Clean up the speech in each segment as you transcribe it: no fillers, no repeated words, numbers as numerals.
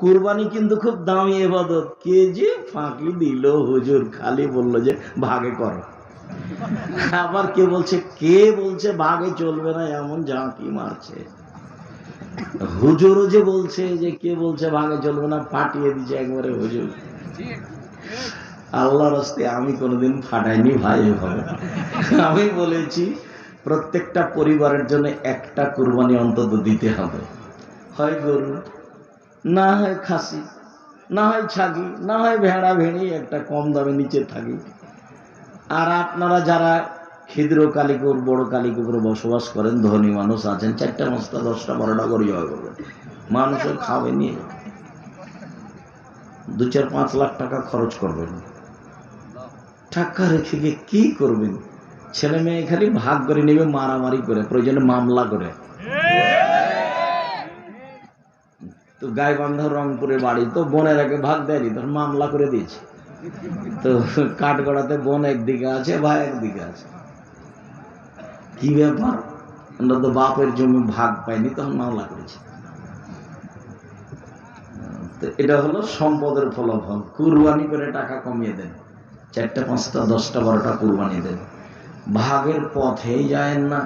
কুরবানি কিন্তু খুব দামি ইবাদত। কে যে ফাঁকি দিল হুজুর, খালি বললো যে ভাগে করো। আবার কে বলছে ভাগে চলবে না, এমন ঝাঁকি মারছে। হুজুরও যে বলছে যে কে বলছে ভাগে চলবে না, ফাটিয়ে দিচ্ছে একবারে হুজুর। আল্লাহর রাস্তে আমি কোনোদিন ফাটাইনি ভাই। এভাবে আমি বলেছি প্রত্যেকটা পরিবারের জন্য একটা কুরবানি অন্তত দিতে হবে, হয় গরু, না হয় খাসি, না হয় ছাগি, না হয় ভেড়া ভেড়ি, একটা কম দামে নিচে থাকি। আর আপনারা যারা ক্ষুদ্র কালিকুর বড় কালিকুরে বসবাস করেন, ধনী মানুষ আছেন, 4টা 5টা 10টা 12টা করে জয় করবেন, মানুষও খাবে নিয়ে 2-4-5 লাখ টাকা খরচ করবেন। টাকা রেখে গিয়ে কি করবেন? ছেলে মেয়ে খালি ভাগ করে নেবে, মারামারি করে, প্রয়োজনে মামলা করে। তো গাইবান্ধা রংপুরে বাড়ি, তো বোনের আগে ভাগ দেয়নি, তখন মামলা করে দিয়েছে। তো কাঠগড়াতে বোন একদিকে আছে, ভাই একদিকে আছে, কি ব্যাপার, আমরা তো বাপের জমি ভাগ পাইনি, তখন মামলা করেছে। তো এটা হলো সম্পদের ফলাফল। কুরবানি করে টাকা কমিয়ে দেন, 4টা 5টা 10টা 12টা কুরবানি দেন, ভাগের পথেই যায় না।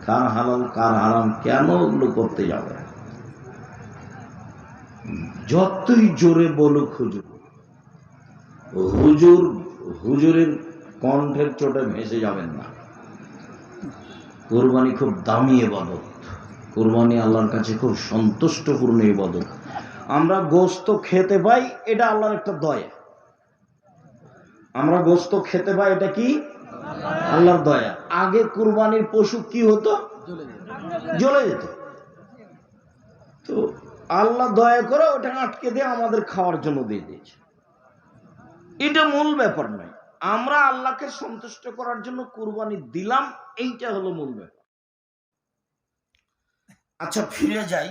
কার হালাল কার হারাম কেন ওগুলো করতে যাবে? যতই জোরে বলুক হুজুরের কণ্ঠের চোটে ভেসে যাবেন না। কুরবানি খুব দামি ইবাদত, কুরবানি আল্লাহর কাছে খুব সন্তুষ্টপূর্ণ ইবাদত। আমরা গোশত খেতে পাই, এটা আল্লাহর একটা দয়া। আমরা গোশত খেতে পাই, এটা কি আল্লাহর দয়া। আগে কুরবানির পশু কি হতো? জ্বলে যেত। তো আল্লাহ দয়া করে ওটা আটকে দিয়ে আমাদের খাওয়ার জন্য দিয়ে দিয়েছে। এটা মূল ব্যাপার নয়। আমরা আল্লাহকে সন্তুষ্ট করার জন্য কুরবানি দিলাম, এইটা হলো মূল ব্যাপার। আচ্ছা, ফিরে যাই।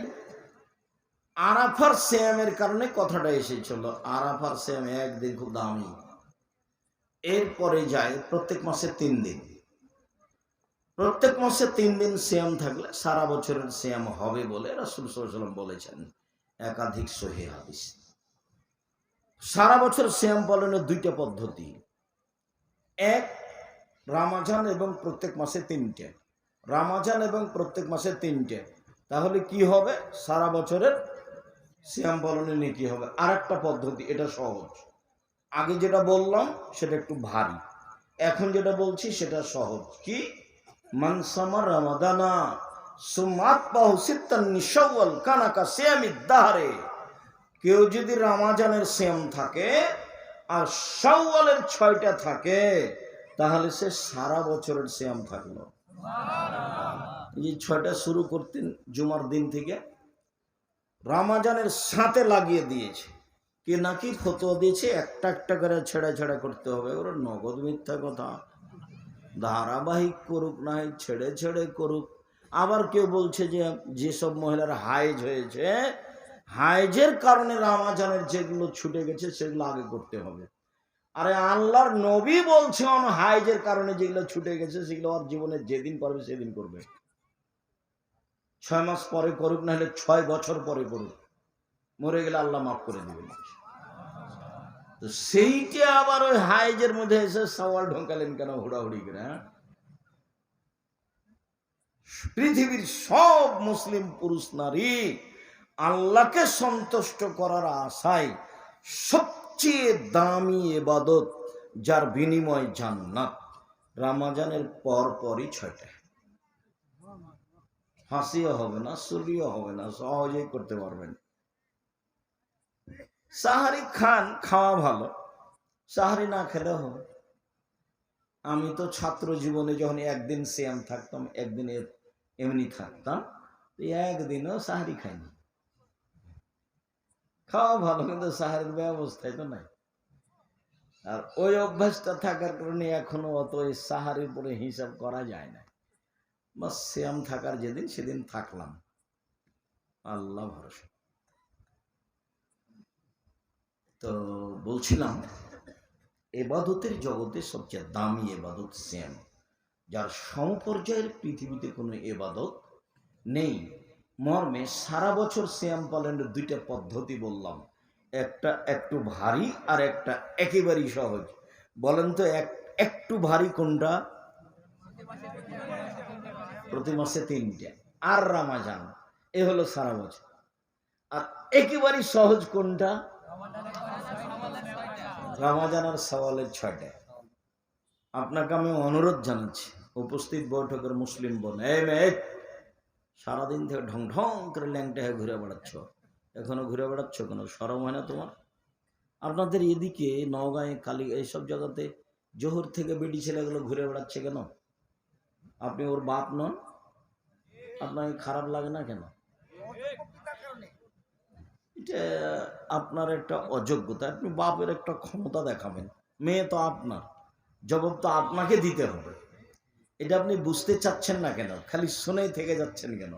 আরাফার সিয়ামের কারণে কথাটা এসেছিল। আরাফার সিয়াম একদিন খুব দামি। এরপরে যায় প্রত্যেক মাসে 3 দিন। প্রত্যেক মাসে 3 দিন সিয়াম থাকলে সারা বছরের সিয়াম হবে বলে রাসূল সাল্লাল্লাহু আলাইহি ওয়াসাল্লাম বলেছেন, একাধিক সহিহ হাদিস। সারা বছর সিয়াম পালনের 2টা পদ্ধতি। এক, রমজান এবং প্রত্যেক মাসে 3টে। রমজান এবং প্রত্যেক মাসে 3টে, তাহলে কি হবে? সারা বছরের সিয়াম পালনের নেকি হবে। আরেকটা পদ্ধতি, এটা সহজ। আগে যেটা বললাম সেটা একটু ভারী, এখন যেটা বলছি সেটা সহজ। কি? মান সামা রমাদানা সুম্মা আতবাহু সিত্তান মিন শাওয়াল কানা কা সিয়ামিদ দাহরে। কেউ যদি রমজানের সিয়াম থাকে আর শাওয়ালের 6টা থাকে, তাহলে সে সারা বছরের সিয়াম থাকলো। এই 6টা শুরু করতেন জুমার দিন থেকে, রমজানের সাথে লাগিয়ে দিয়েছে। কে নাকি ফতোয়া দিয়েছে একটা একটা করে ছেড়া ছেড়া করতে হবে। ওরা নগদ মিথ্যা কথা। ধারাবাহিক করুক, না হয় ছেড়ে ছেড়ে করুক। আবার কেউ বলছে যে যেসব মহিলার হাইজ হয়েছে, হাইজের কারণে রমজানের যেগুলো ছুটে গেছে সেগুলো আগে করতে হবে। আরে আল্লাহর নবী বলছেন হাইজের কারণে যেগুলো ছুটে গেছে সেগুলো আর জীবনে যেদিন পারবে সেদিন করবে। 6 মাস পরে করুক, না হলে 6 বছর পরে করুক, মরে গেলে আল্লাহ মাফ করে দিবেন। তো সেইটা আবার ওই হাইজের মধ্যে এসে সওয়াল ঢোকালেন কেন হুড়াহুড়ি করে? পৃথিবীর সব মুসলিম পুরুষ নারী আল্লাহকে সন্তুষ্ট করার আশায় সবচেয়ে দামি ইবাদত, যার বিনিময় জান্নাত, রমজানের পরই 6টা। হাসিও হবে না, চুরিও হবে না, সহজেই করতে পারবেন। সাহারি খান, খাওয়া ভালো, সাহারি না খেলেও হবে। আমি তো ছাত্র জীবনে যখন একদিন সিয়াম থাকতাম, একদিন এমনি থাকতাম, একদিনও সাহারি খাইনি। খাওয়া ভালো, কিন্তু সাহারির ব্যবস্থাই তো নাই। আর ওই অভ্যাসটা থাকার কারণে এখনো অত ওই সাহারির পরে হিসাব করা যায় না। বাস সিয়াম থাকার যেদিন সেদিন থাকলাম, আল্লাহ ভরসা। তো বলছিলাম, এবাদতের জগতে সবচেয়ে দামি এবাদত সিয়াম, যার সমপর্যায়ের পৃথিবীতে কোনো এবাদত নেই। মর্মে সারা বছর সিয়াম পালনের দুইটা পদ্ধতি বললাম, একটা একটু ভারী আর একটা একেবারেই সহজ। বলেন তো একটু ভারী কোনটা? প্রতি মাসে 3টা, আর রমজান, এ হলো সারা বছর। আর একেবারেই সহজ কোনটা? রমজান আর শাওয়ালের 6টা। আপনাকে আমি অনুরোধ জানাচ্ছি, উপস্থিত বৈঠকের মুসলিম বোন, এই মেয়ে, সারাদিন থেকে ঢং ঢং করে ল্যাংটা হয়ে ঘুরে বেড়াচ্ছ, এখনো ঘুরে বেড়াচ্ছ কেন? শরম হয় না তোমার? আপনাদের এদিকে নওগাঁয়ে, কালী, এইসব জায়গাতে জোহর থেকে বেটি ছেলেগুলো ঘুরে বেড়াচ্ছে কেন? আপনি ওর বাপ নন? আপনাকে খারাপ লাগে না কেন? এটা আপনার একটা অযোগ্যতা। আপনি বাপের একটা ক্ষমতা দেখাবেন, মেয়ে তো আপনার, জবাব তো আপনাকে দিতে হবে। এটা আপনি বুঝতে চাচ্ছেন না কেন? খালি শুনেই থেকে যাচ্ছেন কেন?